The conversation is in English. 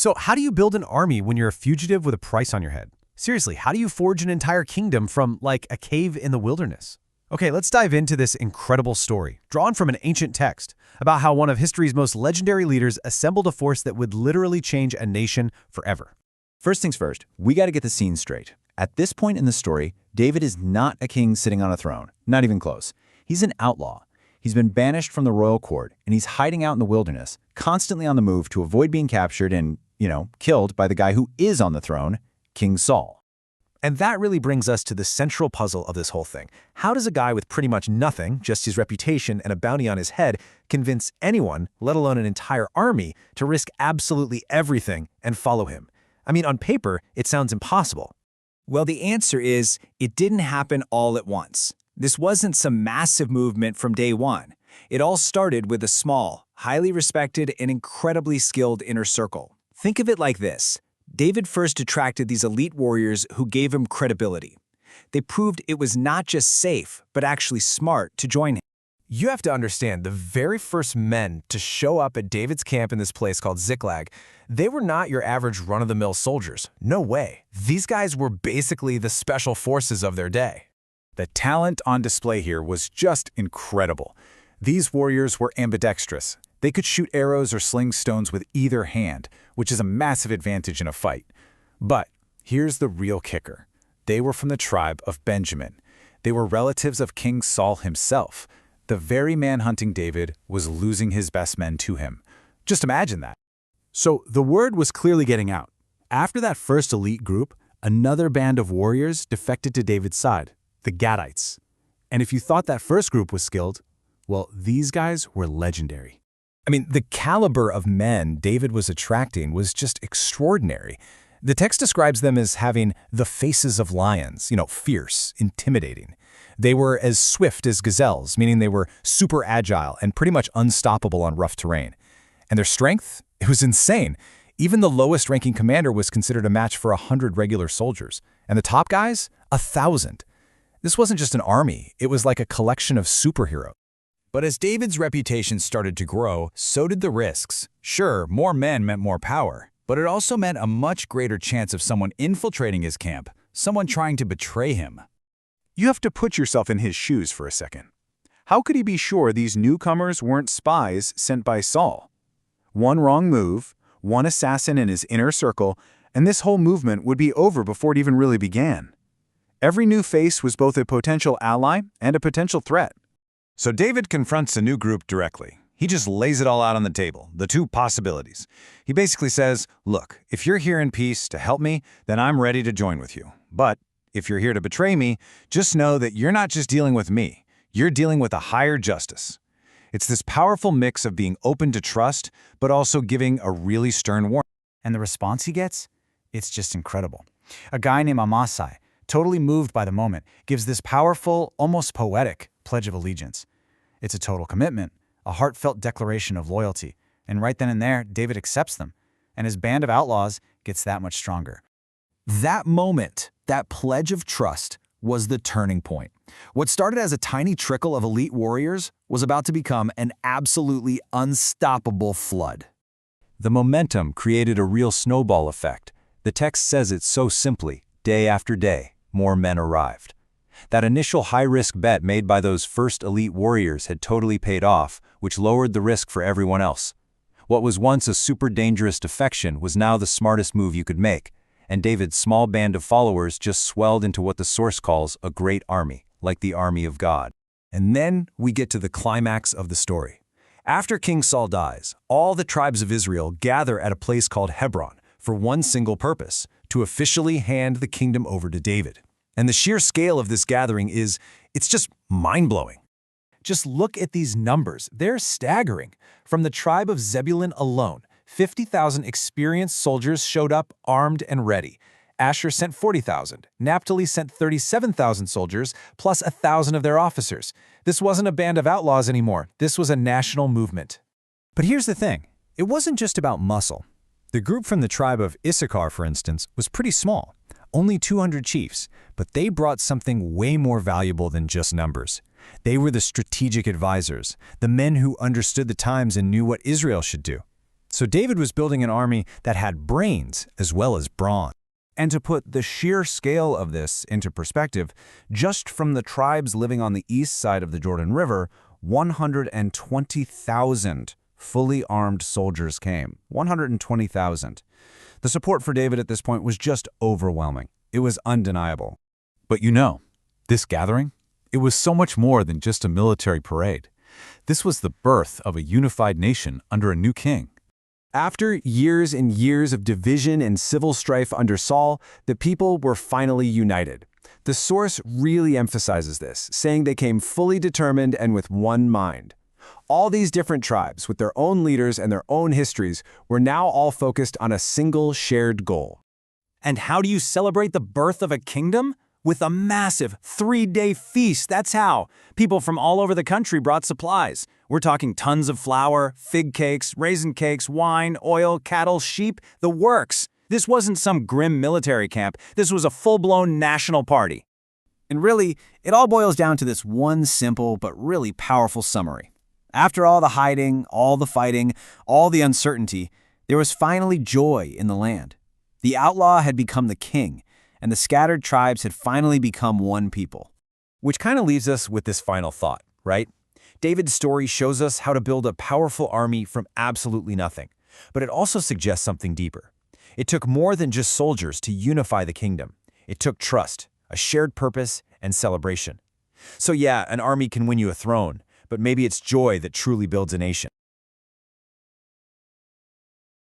So how do you build an army when you're a fugitive with a price on your head? Seriously, how do you forge an entire kingdom from, like, a cave in the wilderness? Okay, let's dive into this incredible story, drawn from an ancient text, about how one of history's most legendary leaders assembled a force that would literally change a nation forever. First things first, we got to get the scene straight. At this point in the story, David is not a king sitting on a throne, not even close. He's an outlaw. He's been banished from the royal court, and he's hiding out in the wilderness, constantly on the move to avoid being captured and, killed by the guy who is on the throne, King Saul. And that really brings us to the central puzzle of this whole thing. How does a guy with pretty much nothing, just his reputation and a bounty on his head, convince anyone, let alone an entire army, to risk absolutely everything and follow him? I mean, on paper, it sounds impossible. Well, the answer is it didn't happen all at once. This wasn't some massive movement from day one. It all started with a small, highly respected, and incredibly skilled inner circle. Think of it like this. David first attracted these elite warriors who gave him credibility. They proved it was not just safe, but actually smart to join him. You have to understand, the very first men to show up at David's camp in this place called Ziklag, they were not your average run-of-the-mill soldiers. No way. These guys were basically the special forces of their day. The talent on display here was just incredible. These warriors were ambidextrous. They could shoot arrows or sling stones with either hand, which is a massive advantage in a fight. But here's the real kicker. They were from the tribe of Benjamin. They were relatives of King Saul himself. The very man hunting David was losing his best men to him. Just imagine that. So the word was clearly getting out. After that first elite group, another band of warriors defected to David's side, the Gadites. And if you thought that first group was skilled, well, these guys were legendary. I mean, the caliber of men David was attracting was just extraordinary. The text describes them as having the faces of lions, fierce, intimidating. They were as swift as gazelles, meaning they were super agile and pretty much unstoppable on rough terrain. And their strength? It was insane. Even the lowest-ranking commander was considered a match for 100 regular soldiers. And the top guys? 1,000. This wasn't just an army. It was like a collection of superheroes. But as David's reputation started to grow, so did the risks. Sure, more men meant more power, but it also meant a much greater chance of someone infiltrating his camp, someone trying to betray him. You have to put yourself in his shoes for a second. How could he be sure these newcomers weren't spies sent by Saul? One wrong move, one assassin in his inner circle, and this whole movement would be over before it even really began. Every new face was both a potential ally and a potential threat. So David confronts a new group directly. He just lays it all out on the table, the two possibilities. He basically says, look, if you're here in peace to help me, then I'm ready to join with you. But if you're here to betray me, just know that you're not just dealing with me. You're dealing with a higher justice. It's this powerful mix of being open to trust, but also giving a really stern warning. And the response he gets? It's just incredible. A guy named Amasai, totally moved by the moment, gives this powerful, almost poetic pledge of allegiance. It's a total commitment, a heartfelt declaration of loyalty, and right then and there, David accepts them, and his band of outlaws gets that much stronger. That moment, that pledge of trust, was the turning point. What started as a tiny trickle of elite warriors was about to become an absolutely unstoppable flood. The momentum created a real snowball effect. The text says it so simply, day after day, more men arrived. That initial high-risk bet made by those first elite warriors had totally paid off, which lowered the risk for everyone else. What was once a super dangerous defection was now the smartest move you could make, and David's small band of followers just swelled into what the source calls a great army, like the army of God. And then we get to the climax of the story. After King Saul dies, all the tribes of Israel gather at a place called Hebron for one single purpose, to officially hand the kingdom over to David. And the sheer scale of this gathering it's just mind-blowing. Just look at these numbers. They're staggering. From the tribe of Zebulun alone, 50,000 experienced soldiers showed up armed and ready. Asher sent 40,000. Naphtali sent 37,000 soldiers, plus 1,000 of their officers. This wasn't a band of outlaws anymore. This was a national movement. But here's the thing. It wasn't just about muscle. The group from the tribe of Issachar, for instance, was pretty small. Only 200 chiefs, but they brought something way more valuable than just numbers. They were the strategic advisors, the men who understood the times and knew what Israel should do. So David was building an army that had brains as well as brawn. And to put the sheer scale of this into perspective, just from the tribes living on the east side of the Jordan River, 120,000 fully armed soldiers came. 120,000. The support for David at this point was just overwhelming. It was undeniable. But this gathering, it was so much more than just a military parade. This was the birth of a unified nation under a new king. After years and years of division and civil strife under Saul, the people were finally united. The source really emphasizes this, saying they came fully determined and with one mind. All these different tribes, with their own leaders and their own histories, were now all focused on a single shared goal. And how do you celebrate the birth of a kingdom? With a massive 3-day feast, that's how. People from all over the country brought supplies. We're talking tons of flour, fig cakes, raisin cakes, wine, oil, cattle, sheep, the works. This wasn't some grim military camp. This was a full-blown national party. And really, it all boils down to this one simple but really powerful summary. After all the hiding, all the fighting, all the uncertainty, there was finally joy in the land. The outlaw had become the king, and the scattered tribes had finally become one people. Which kind of leaves us with this final thought, right? David's story shows us how to build a powerful army from absolutely nothing, but it also suggests something deeper. It took more than just soldiers to unify the kingdom. It took trust, a shared purpose, and celebration. So yeah, an army can win you a throne, but maybe it's joy that truly builds a nation.